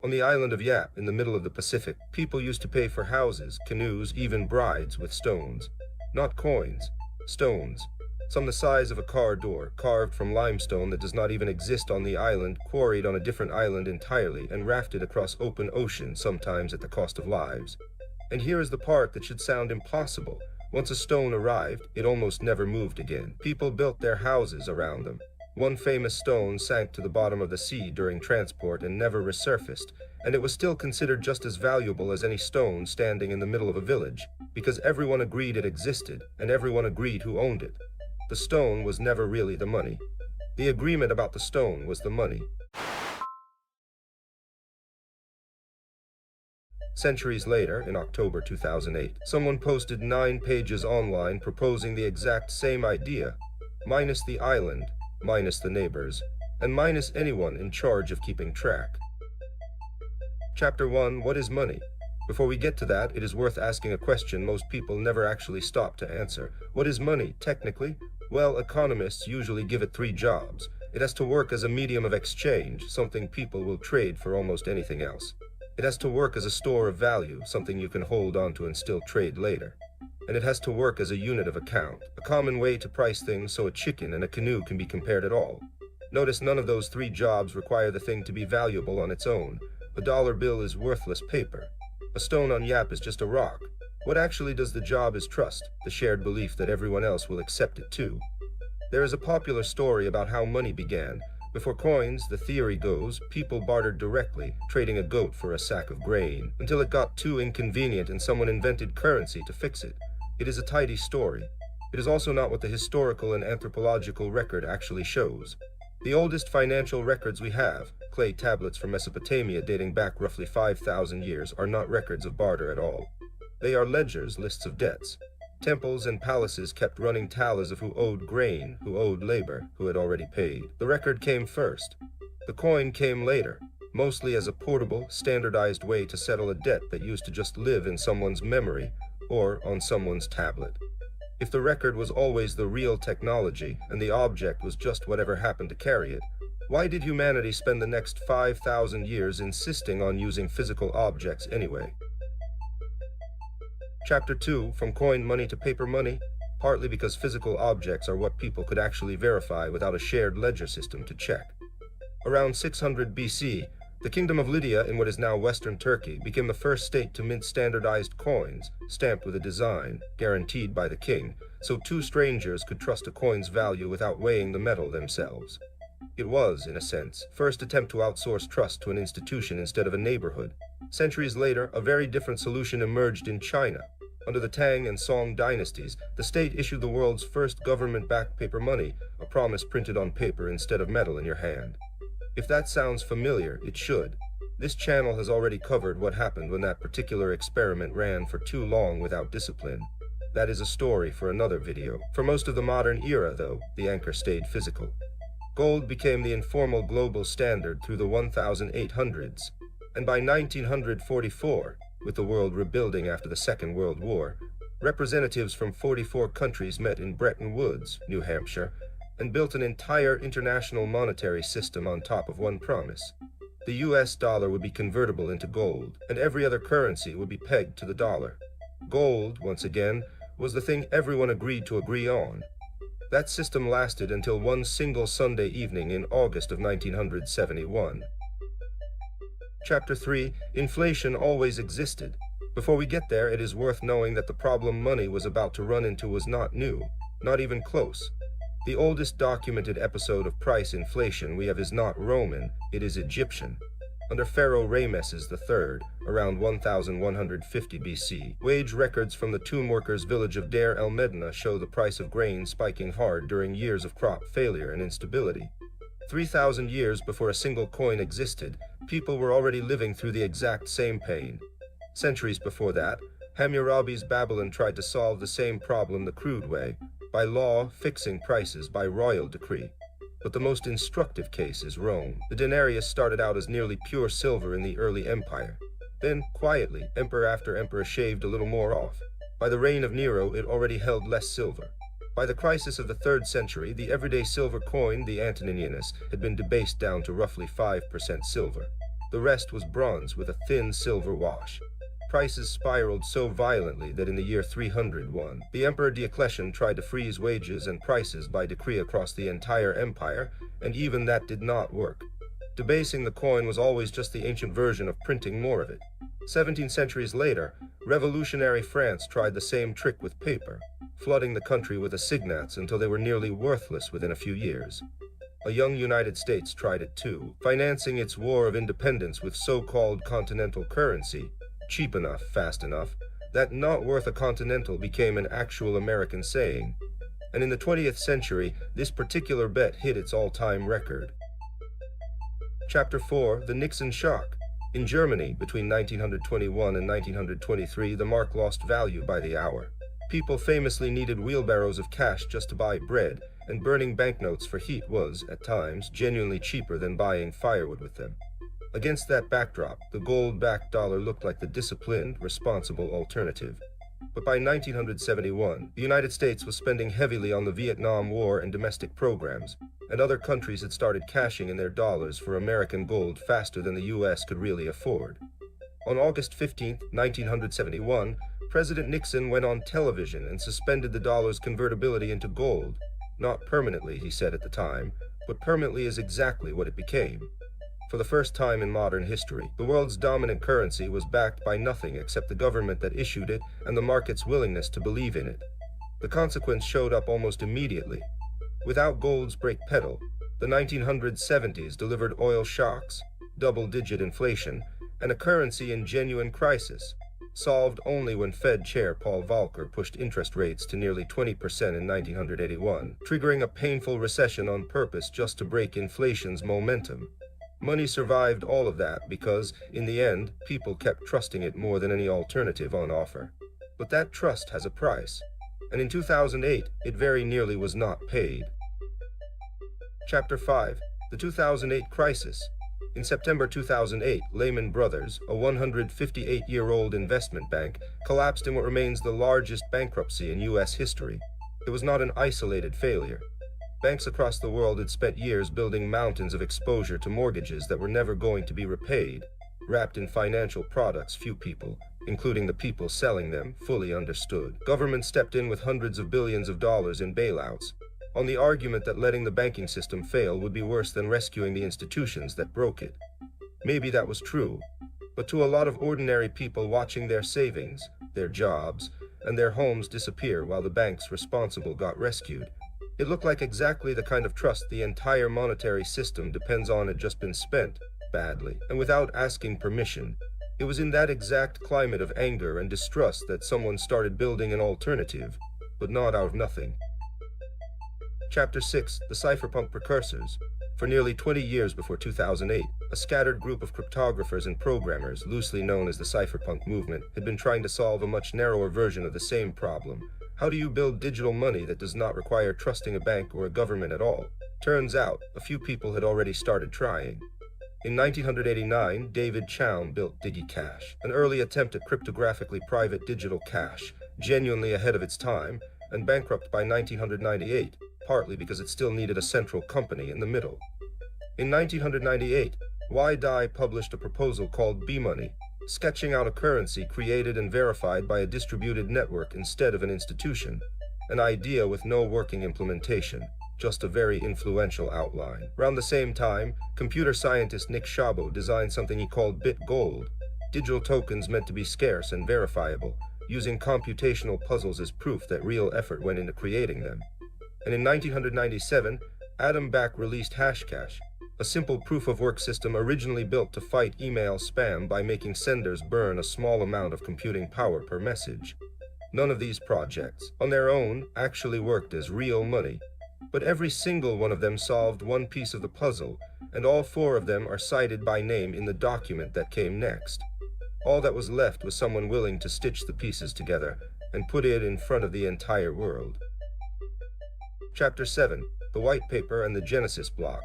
On the island of Yap, in the middle of the Pacific, people used to pay for houses, canoes, even brides with stones. Not coins, stones. Some the size of a car door, carved from limestone that does not even exist on the island, quarried on a different island entirely, and rafted across open ocean, sometimes at the cost of lives. And here is the part that should sound impossible. Once a stone arrived, it almost never moved again. People built their houses around them. One famous stone sank to the bottom of the sea during transport and never resurfaced, and it was still considered just as valuable as any stone standing in the middle of a village, because everyone agreed it existed, and everyone agreed who owned it. The stone was never really the money. The agreement about the stone was the money. Centuries later, in October 2008, someone posted 9 pages online proposing the exact same idea, minus the island, minus the neighbors, and minus anyone in charge of keeping track. Chapter 1, What is money? Before we get to that, it is worth asking a question most people never actually stop to answer. What is money, technically? Well, economists usually give it 3 jobs. It has to work as a medium of exchange, something people will trade for almost anything else. It has to work as a store of value, something you can hold onto and still trade later. And it has to work as a unit of account, a common way to price things so a chicken and a canoe can be compared at all. Notice none of those 3 jobs require the thing to be valuable on its own. A dollar bill is worthless paper. A stone on Yap is just a rock. What actually does the job is trust, the shared belief that everyone else will accept it too. There is a popular story about how money began. Before coins, the theory goes, people bartered directly, trading a goat for a sack of grain, until it got too inconvenient and someone invented currency to fix it. It is a tidy story. It is also not what the historical and anthropological record actually shows. The oldest financial records we have, clay tablets from Mesopotamia dating back roughly 5,000 years, are not records of barter at all. They are ledgers, lists of debts. Temples and palaces kept running tallies of who owed grain, who owed labor, who had already paid. The record came first. The coin came later, mostly as a portable, standardized way to settle a debt that used to just live in someone's memory or on someone's tablet. If the record was always the real technology and the object was just whatever happened to carry it, why did humanity spend the next 5,000 years insisting on using physical objects anyway? Chapter 2, From Coin Money to Paper Money, partly because physical objects are what people could actually verify without a shared ledger system to check. Around 600 BC, the Kingdom of Lydia in what is now Western Turkey became the first state to mint standardized coins, stamped with a design, guaranteed by the king, so 2 strangers could trust a coin's value without weighing the metal themselves. It was, in a sense, first attempt to outsource trust to an institution instead of a neighborhood. Centuries later, a very different solution emerged in China. Under the Tang and Song dynasties, the state issued the world's first government-backed paper money, a promise printed on paper instead of metal in your hand. If that sounds familiar, it should. This channel has already covered what happened when that particular experiment ran for too long without discipline. That is a story for another video. For most of the modern era, though, the anchor stayed physical. Gold became the informal global standard through the 1800s, and by 1944, with the world rebuilding after the Second World War, representatives from 44 countries met in Bretton Woods, New Hampshire, and built an entire international monetary system on top of one promise. The US dollar would be convertible into gold, and every other currency would be pegged to the dollar. Gold, once again, was the thing everyone agreed to agree on. That system lasted until one single Sunday evening in August of 1971. Chapter 3, Inflation always existed. Before we get there, it is worth knowing that the problem money was about to run into was not new, not even close. The oldest documented episode of price inflation we have is not Roman, it is Egyptian. Under Pharaoh Rameses III, around 1150 BC, wage records from the tomb workers' village of Deir el-Medina show the price of grain spiking hard during years of crop failure and instability. 3,000 years before a single coin existed, people were already living through the exact same pain. Centuries before that, Hammurabi's Babylon tried to solve the same problem the crude way, by law fixing prices by royal decree. But the most instructive case is Rome. The denarius started out as nearly pure silver in the early empire. Then, quietly, emperor after emperor shaved a little more off. By the reign of Nero, it already held less silver. By the crisis of the 3rd century, the everyday silver coin, the Antoninianus, had been debased down to roughly 5% silver. The rest was bronze with a thin silver wash. Prices spiraled so violently that in the year 301, the Emperor Diocletian tried to freeze wages and prices by decree across the entire empire, and even that did not work. Debasing the coin was always just the ancient version of printing more of it. 17 centuries later, revolutionary France tried the same trick with paper, flooding the country with assignats until they were nearly worthless within a few years. A young United States tried it too, financing its war of independence with so-called continental currency, cheap enough, fast enough, that not worth a continental became an actual American saying. And in the 20th century, this particular bet hit its all-time record. Chapter 4, the Nixon Shock. In Germany, between 1921 and 1923, the mark lost value by the hour. People famously needed wheelbarrows of cash just to buy bread, and burning banknotes for heat was, at times, genuinely cheaper than buying firewood with them. Against that backdrop, the gold-backed dollar looked like the disciplined, responsible alternative. But by 1971, the United States was spending heavily on the Vietnam War and domestic programs, and other countries had started cashing in their dollars for American gold faster than the U.S. could really afford. On August 15, 1971, President Nixon went on television and suspended the dollar's convertibility into gold. Not permanently, he said at the time, but permanently is exactly what it became. For the first time in modern history, the world's dominant currency was backed by nothing except the government that issued it and the market's willingness to believe in it. The consequence showed up almost immediately. Without gold's brake pedal, the 1970s delivered oil shocks, double-digit inflation, and a currency in genuine crisis, solved only when Fed Chair Paul Volcker pushed interest rates to nearly 20% in 1981, triggering a painful recession on purpose just to break inflation's momentum. Money survived all of that because, in the end, people kept trusting it more than any alternative on offer. But that trust has a price, and in 2008, it very nearly was not paid. Chapter 5. The 2008 Crisis. In September 2008, Lehman Brothers, a 158-year-old investment bank, collapsed in what remains the largest bankruptcy in U.S. history. It was not an isolated failure. Banks across the world had spent years building mountains of exposure to mortgages that were never going to be repaid, wrapped in financial products few people, including the people selling them, fully understood. Governments stepped in with hundreds of billions of dollars in bailouts, on the argument that letting the banking system fail would be worse than rescuing the institutions that broke it. Maybe that was true, but to a lot of ordinary people watching their savings, their jobs, and their homes disappear while the banks responsible got rescued, it looked like exactly the kind of trust the entire monetary system depends on had just been spent, badly, and without asking permission. It was in that exact climate of anger and distrust that someone started building an alternative, but not out of nothing. Chapter 6, the Cypherpunk Precursors. For nearly 20 years before 2008, a scattered group of cryptographers and programmers, loosely known as the cypherpunk movement, had been trying to solve a much narrower version of the same problem. How do you build digital money that does not require trusting a bank or a government at all? Turns out, a few people had already started trying. In 1989, David Chaum built DigiCash, an early attempt at cryptographically private digital cash, genuinely ahead of its time, and bankrupt by 1998, partly because it still needed a central company in the middle. In 1998, Dai published a proposal called B-Money, sketching out a currency created and verified by a distributed network instead of an institution, an idea with no working implementation, just a very influential outline. Around the same time, computer scientist Nick Szabo designed something he called Bit Gold, digital tokens meant to be scarce and verifiable, using computational puzzles as proof that real effort went into creating them. And in 1997, Adam Back released Hashcash, a simple proof-of-work system originally built to fight email spam by making senders burn a small amount of computing power per message. None of these projects, on their own, actually worked as real money, but every single one of them solved one piece of the puzzle, and all four of them are cited by name in the document that came next. All that was left was someone willing to stitch the pieces together and put it in front of the entire world. Chapter 7, the Whitepaper and the Genesis Block.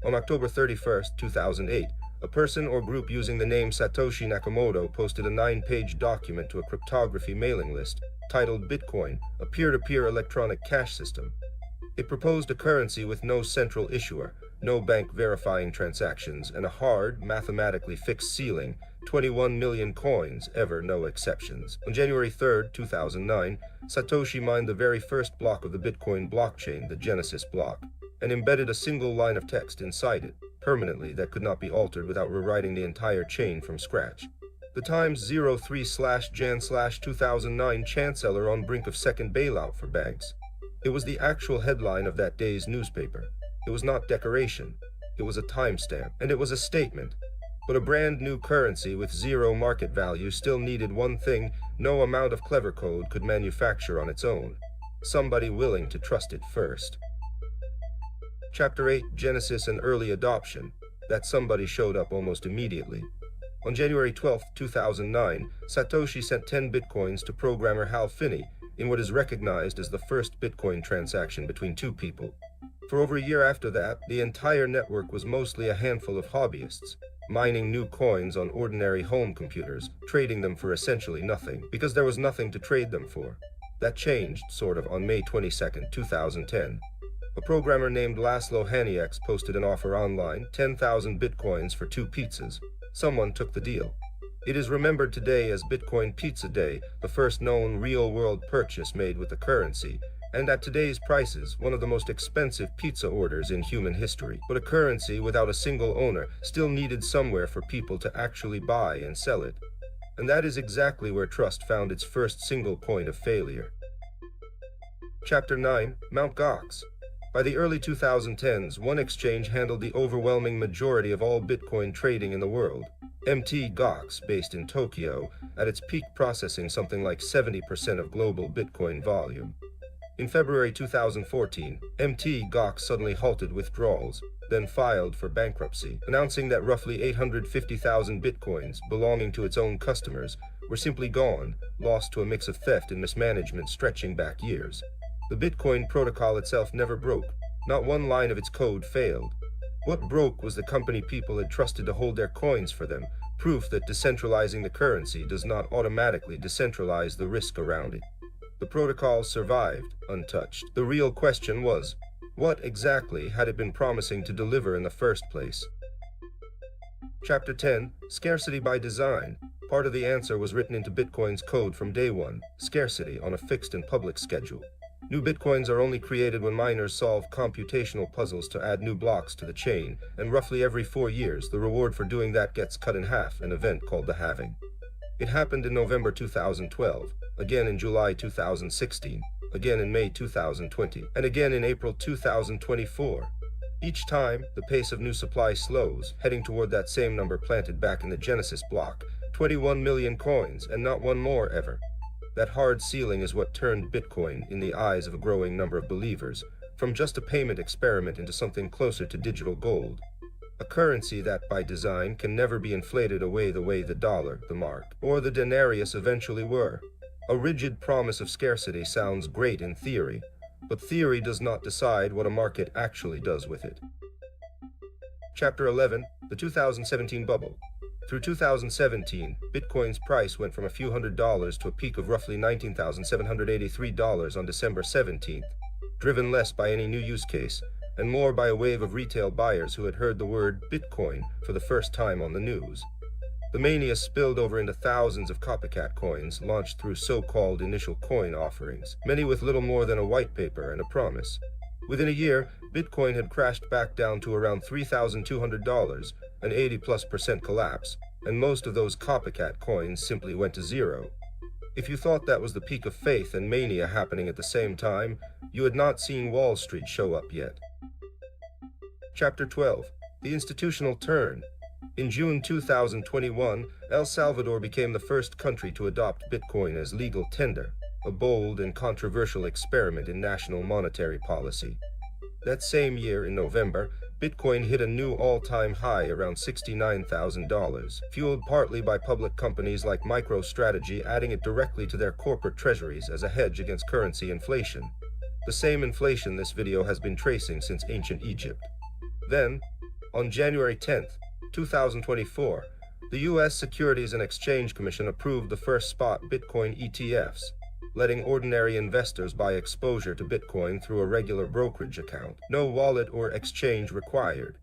On October 31, 2008, a person or group using the name Satoshi Nakamoto posted a 9-page document to a cryptography mailing list titled Bitcoin, a peer-to-peer electronic cash system. It proposed a currency with no central issuer, no bank verifying transactions, and a hard, mathematically fixed ceiling, 21 million coins, ever no exceptions. On January 3, 2009, Satoshi mined the very first block of the Bitcoin blockchain, the Genesis block, and embedded a single line of text inside it, permanently, that could not be altered without rewriting the entire chain from scratch. The Times 03/Jan/2009 Chancellor on brink of second bailout for banks. It was the actual headline of that day's newspaper. It was not decoration. It was a timestamp, and it was a statement. But a brand new currency with zero market value still needed one thing no amount of clever code could manufacture on its own: somebody willing to trust it first. Chapter 8, Genesis and Early Adoption. That somebody showed up almost immediately. On January 12, 2009, Satoshi sent 10 bitcoins to programmer Hal Finney in what is recognized as the first Bitcoin transaction between two people. For over a year after that, the entire network was mostly a handful of hobbyists, mining new coins on ordinary home computers, trading them for essentially nothing, because there was nothing to trade them for. That changed, sort of, on May 22, 2010. A programmer named Laszlo Hanieks posted an offer online, 10,000 bitcoins for 2 pizzas. Someone took the deal. It is remembered today as Bitcoin Pizza Day, the first known real-world purchase made with the currency, and at today's prices, one of the most expensive pizza orders in human history. But a currency without a single owner still needed somewhere for people to actually buy and sell it. And that is exactly where trust found its first single point of failure. Chapter 9, Mt. Gox. By the early 2010s, one exchange handled the overwhelming majority of all Bitcoin trading in the world. Mt. Gox, based in Tokyo, at its peak processing something like 70% of global Bitcoin volume. In February 2014, Mt. Gox suddenly halted withdrawals, then filed for bankruptcy, announcing that roughly 850,000 Bitcoins belonging to its own customers were simply gone, lost to a mix of theft and mismanagement stretching back years. The Bitcoin protocol itself never broke. Not one line of its code failed. What broke was the company people had trusted to hold their coins for them, proof that decentralizing the currency does not automatically decentralize the risk around it. The protocol survived, untouched. The real question was, what exactly had it been promising to deliver in the first place? Chapter 10, Scarcity by Design. Part of the answer was written into Bitcoin's code from day one, scarcity on a fixed and public schedule. New Bitcoins are only created when miners solve computational puzzles to add new blocks to the chain, and roughly every 4 years, the reward for doing that gets cut in half, an event called the halving. It happened in November 2012, again in July 2016, again in May 2020, and again in April 2024. Each time, the pace of new supply slows, heading toward that same number planted back in the Genesis block, 21 million coins, and not one more ever. That hard ceiling is what turned Bitcoin, in the eyes of a growing number of believers, from just a payment experiment into something closer to digital gold. A currency that, by design, can never be inflated away the way the dollar, the mark, or the denarius eventually were. A rigid promise of scarcity sounds great in theory, but theory does not decide what a market actually does with it. Chapter 11, the 2017 Bubble. Through 2017, Bitcoin's price went from a few $100s to a peak of roughly $19,783 on December 17th, driven less by any new use case, and more by a wave of retail buyers who had heard the word Bitcoin for the first time on the news. The mania spilled over into thousands of copycat coins launched through so-called initial coin offerings, many with little more than a whitepaper and a promise. Within a year, Bitcoin had crashed back down to around $3,200, an 80+% collapse, and most of those copycat coins simply went to zero. If you thought that was the peak of faith and mania happening at the same time, you had not seen Wall Street show up yet. Chapter 12, the institutional turn. In June 2021, El Salvador became the first country to adopt Bitcoin as legal tender, a bold and controversial experiment in national monetary policy. That same year, in November, Bitcoin hit a new all-time high around $69,000, fueled partly by public companies like MicroStrategy adding it directly to their corporate treasuries as a hedge against currency inflation. The same inflation this video has been tracing since ancient Egypt. Then, on January 10th, 2024, the U.S. Securities and Exchange Commission approved the first spot Bitcoin ETFs, letting ordinary investors buy exposure to Bitcoin through a regular brokerage account. No wallet or exchange required.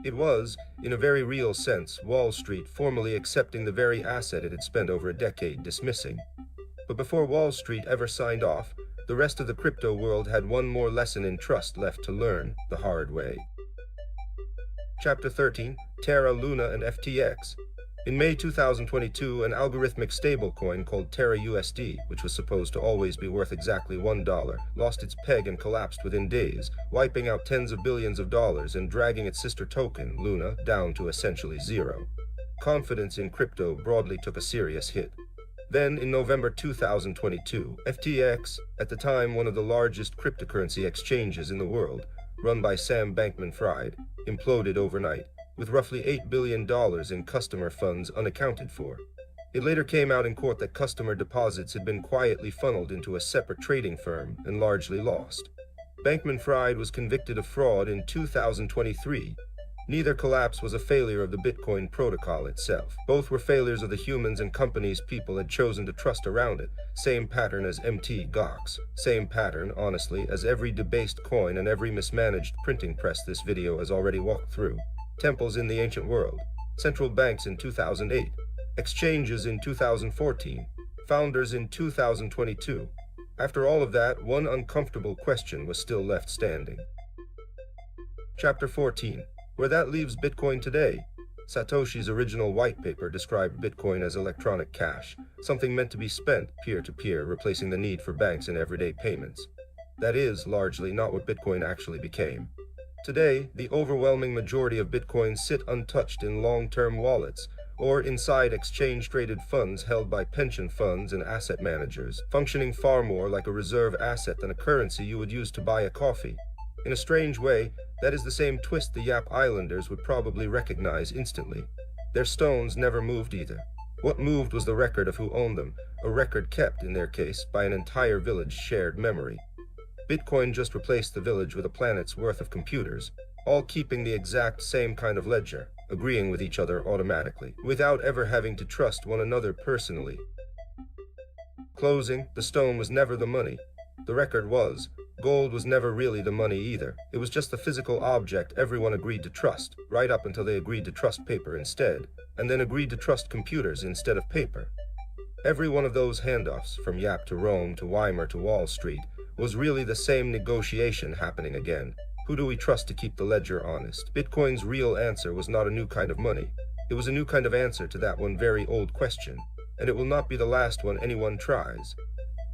It was, in a very real sense, Wall Street formally accepting the very asset it had spent over a decade dismissing. But before Wall Street ever signed off, the rest of the crypto world had one more lesson in trust left to learn the hard way. Chapter 13, Terra, Luna, and FTX. In May 2022, an algorithmic stablecoin called TerraUSD, which was supposed to always be worth exactly $1, lost its peg and collapsed within days, wiping out tens of billions of dollars and dragging its sister token, Luna, down to essentially zero. Confidence in crypto broadly took a serious hit. Then, in November 2022, FTX, at the time one of the largest cryptocurrency exchanges in the world, run by Sam Bankman-Fried, imploded overnight, with roughly $8 billion in customer funds unaccounted for. It later came out in court that customer deposits had been quietly funneled into a separate trading firm and largely lost. Bankman-Fried was convicted of fraud in 2023. Neither collapse was a failure of the Bitcoin protocol itself. Both were failures of the humans and companies people had chosen to trust around it. Same pattern as MT Gox. Same pattern, honestly, as every debased coin and every mismanaged printing press this video has already walked through. Temples in the ancient world, central banks in 2008, exchanges in 2014, founders in 2022. After all of that, one uncomfortable question was still left standing. Chapter 14. Where that leaves Bitcoin today. Satoshi's original white paper described Bitcoin as electronic cash, something meant to be spent peer-to-peer, replacing the need for banks in everyday payments. That is, largely, not what Bitcoin actually became. Today, the overwhelming majority of Bitcoins sit untouched in long-term wallets, or inside exchange-traded funds held by pension funds and asset managers, functioning far more like a reserve asset than a currency you would use to buy a coffee. In a strange way, that is the same twist the Yap Islanders would probably recognize instantly. Their stones never moved either. What moved was the record of who owned them, a record kept, in their case, by an entire village's shared memory. Bitcoin just replaced the village with a planet's worth of computers, all keeping the exact same kind of ledger, agreeing with each other automatically, without ever having to trust one another personally. Closing, the stone was never the money. The record was, gold was never really the money either. It was just the physical object everyone agreed to trust, right up until they agreed to trust paper instead, and then agreed to trust computers instead of paper. Every one of those handoffs, from Yap to Rome to Weimar to Wall Street, was really the same negotiation happening again. Who do we trust to keep the ledger honest? Bitcoin's real answer was not a new kind of money. It was a new kind of answer to that one very old question, and it will not be the last one anyone tries.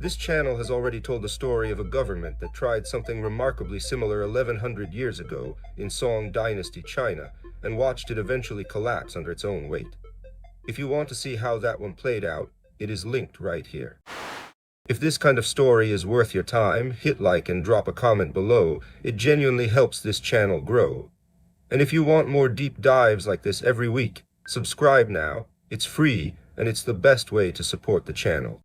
This channel has already told the story of a government that tried something remarkably similar 1100 years ago in Song Dynasty China, and watched it eventually collapse under its own weight. If you want to see how that one played out, it is linked right here. If this kind of story is worth your time, hit like and drop a comment below. It genuinely helps this channel grow. And if you want more deep dives like this every week, subscribe now. It's free, and it's the best way to support the channel.